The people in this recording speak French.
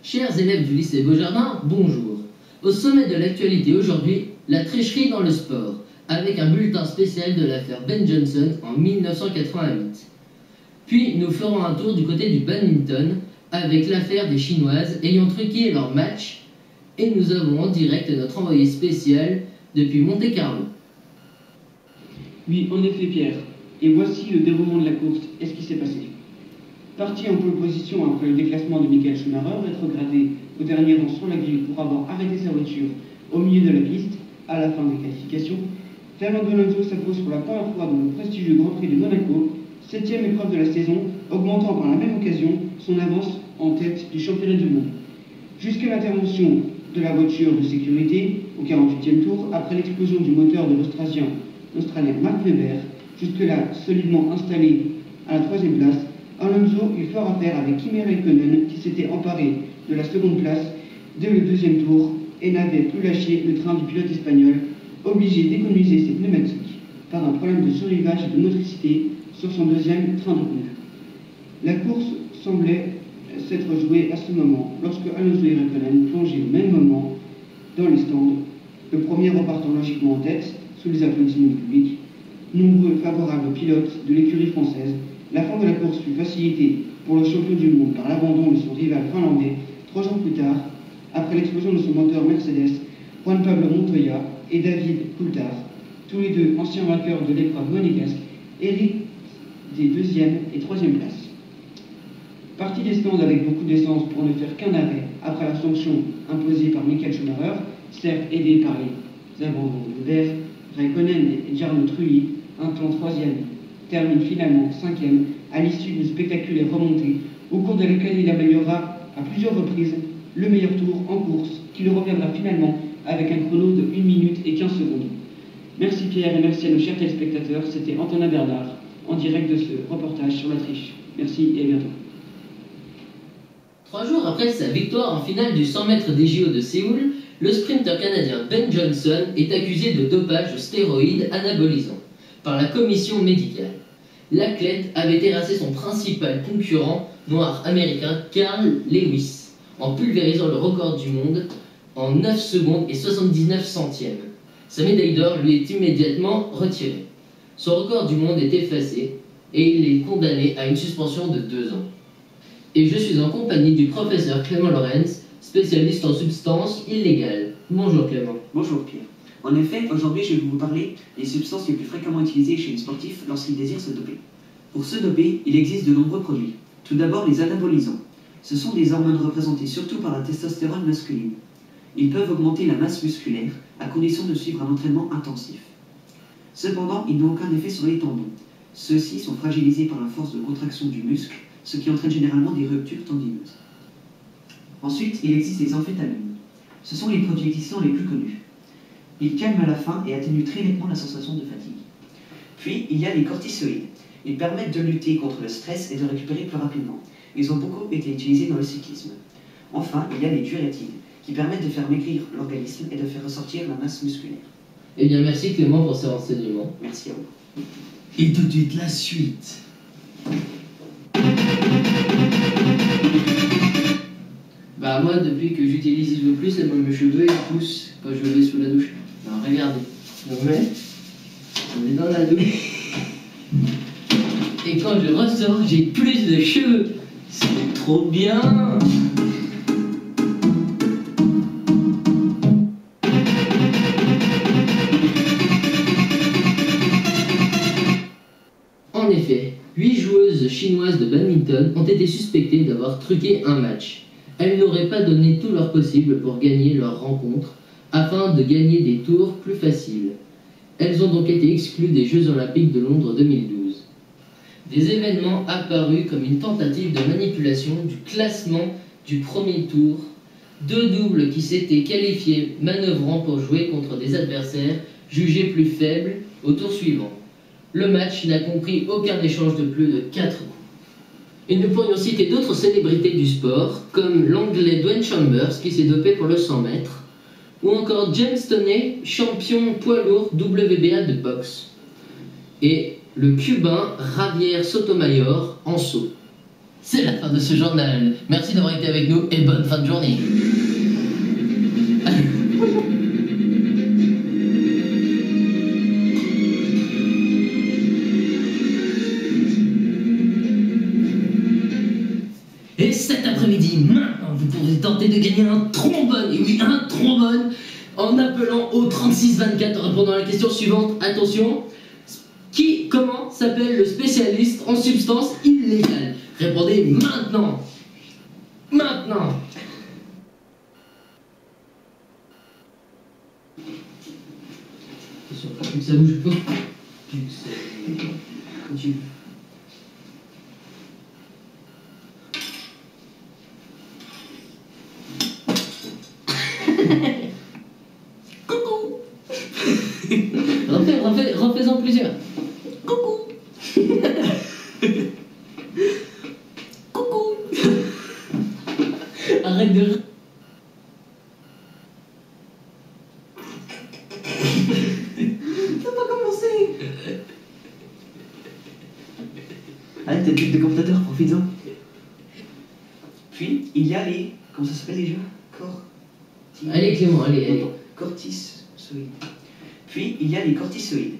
Chers élèves du lycée Beaujardin, bonjour. Au sommet de l'actualité aujourd'hui, la tricherie dans le sport, avec un bulletin spécial de l'affaire Ben Johnson en 1988. Puis nous ferons un tour du côté du badminton, avec l'affaire des Chinoises ayant truqué leur match, et nous avons en direct notre envoyé spécial depuis Monte-Carlo. Oui, en effet Pierre, et voici le déroulement de la course et ce qui s'est passé. Parti en pole position après le déclassement de Michael Schumacher, rétrogradé au dernier rang sur la grille pour avoir arrêté sa voiture au milieu de la piste, à la fin des qualifications, Fernando Alonso s'impose pour la première fois dans le prestigieux Grand Prix de Monaco, 7e épreuve de la saison, augmentant par la même occasion son avance en tête du championnat du monde. Jusqu'à l'intervention de la voiture de sécurité au 48e tour, après l'explosion du moteur de l'Australien Mark Webber, jusque-là solidement installé à la 3e place, Alonso eut fort à faire avec Kimi Räikkönen qui s'était emparé de la seconde place dès le 2e tour et n'avait plus lâché le train du pilote espagnol, obligé d'économiser ses pneumatiques par un problème de surélevage et de motricité sur son 2e train de pneus. La course semblait s'être jouée à ce moment lorsque Alonso et Räikkönen plongeaient au même moment dans les stands, le premier repartant logiquement en tête sous les applaudissements du public. Nombreux favorables pilotes de l'écurie française, la fin de la course fut facilitée pour le champion du monde par l'abandon de son rival finlandais 3 jours plus tard, après l'explosion de son moteur Mercedes, Juan Pablo Montoya et David Coulthard, tous les deux anciens vainqueurs de l'épreuve monégasque, héritent des 2e et 3e places. Parti des stands avec beaucoup d'essence pour ne faire qu'un arrêt après la sanction imposée par Michael Schumacher, certes aidé par les abandons de Webber, Räikkönen et Jarno Trulli, un temps 3e, termine finalement 5e à l'issue d'une spectaculaire remontée au cours de laquelle il améliorera à plusieurs reprises le meilleur tour en course qui le reviendra finalement avec un chrono de 1 minute et 15 secondes. Merci Pierre et merci à nos chers téléspectateurs, c'était Antonin Bernard en direct de ce reportage sur la triche. Merci et à bientôt. 3 jours après sa victoire en finale du 100 mètres des JO de Séoul, le sprinter canadien Ben Johnson est accusé de dopage aux stéroïdes anabolisants par la commission médicale. L'athlète avait terrassé son principal concurrent noir américain Carl Lewis en pulvérisant le record du monde en 9 secondes et 79 centièmes. Sa médaille d'or lui est immédiatement retirée. Son record du monde est effacé et il est condamné à une suspension de 2 ans. Et je suis en compagnie du professeur Clément Lorenz, spécialiste en substances illégales. Bonjour Clément. Bonjour Pierre. En effet, aujourd'hui je vais vous parler des substances les plus fréquemment utilisées chez les sportifs lorsqu'ils désirent se doper. Pour se doper, il existe de nombreux produits. Tout d'abord les anabolisants. Ce sont des hormones représentées surtout par la testostérone masculine. Ils peuvent augmenter la masse musculaire à condition de suivre un entraînement intensif. Cependant, ils n'ont aucun effet sur les tendons. Ceux-ci sont fragilisés par la force de contraction du muscle, ce qui entraîne généralement des ruptures tendineuses. Ensuite, il existe les amphétamines. Ce sont les produits existants les plus connus. Ils calment à la faim et atténuent très nettement la sensation de fatigue. Puis, il y a les corticoïdes. Ils permettent de lutter contre le stress et de récupérer plus rapidement. Ils ont beaucoup été utilisés dans le cyclisme. Enfin, il y a les diurétiques, qui permettent de faire maigrir l'organisme et de faire ressortir la masse musculaire. Eh bien, merci Clément pour ces renseignements. Merci à vous. Et tout de suite, la suite. Bah moi, depuis que j'utilise Iso Plus, mes cheveux ils poussent quand je vais sous la douche. Alors regardez, on est dans la douche. Et quand je ressors, j'ai plus de cheveux. C'est trop bien. En effet, 8 joueuses chinoises de badminton ont été suspectées d'avoir truqué un match. Elles n'auraient pas donné tout leur possible pour gagner leur rencontre, afin de gagner des tours plus faciles. Elles ont donc été exclues des Jeux Olympiques de Londres 2012. Des événements apparus comme une tentative de manipulation du classement du premier tour, 2 doubles qui s'étaient qualifiés manœuvrant pour jouer contre des adversaires jugés plus faibles au tour suivant. Le match n'a compris aucun échange de plus de 4 coups. Et nous pourrions citer d'autres célébrités du sport, comme l'anglais Dwayne Chambers qui s'est dopé pour le 100 mètres, Ou encore James Toney, champion poids lourd WBA de boxe. Et le Cubain Javier Sotomayor en saut. C'est la fin de ce journal. Merci d'avoir été avec nous et bonne fin de journée. Et cet après-midi, maintenant, vous pourrez tenter de gagner un trombone, et oui, un trombone, en appelant au 3624 en répondant à la question suivante. Attention, comment s'appelle le spécialiste en substances illégales? Répondez maintenant. Maintenant. Attention, plus que ça bouge pas. Plus que ça... Continue. Coucou. Refais-en plusieurs. Coucou. Coucou. Arrête de... Ça va commencer. Allez, t'as de commentateur, profites-en. Puis, il y a les... Comment ça s'appelle déjà? Allez Clément, allez. Corticoïdes. Puis, il y a les corticoïdes.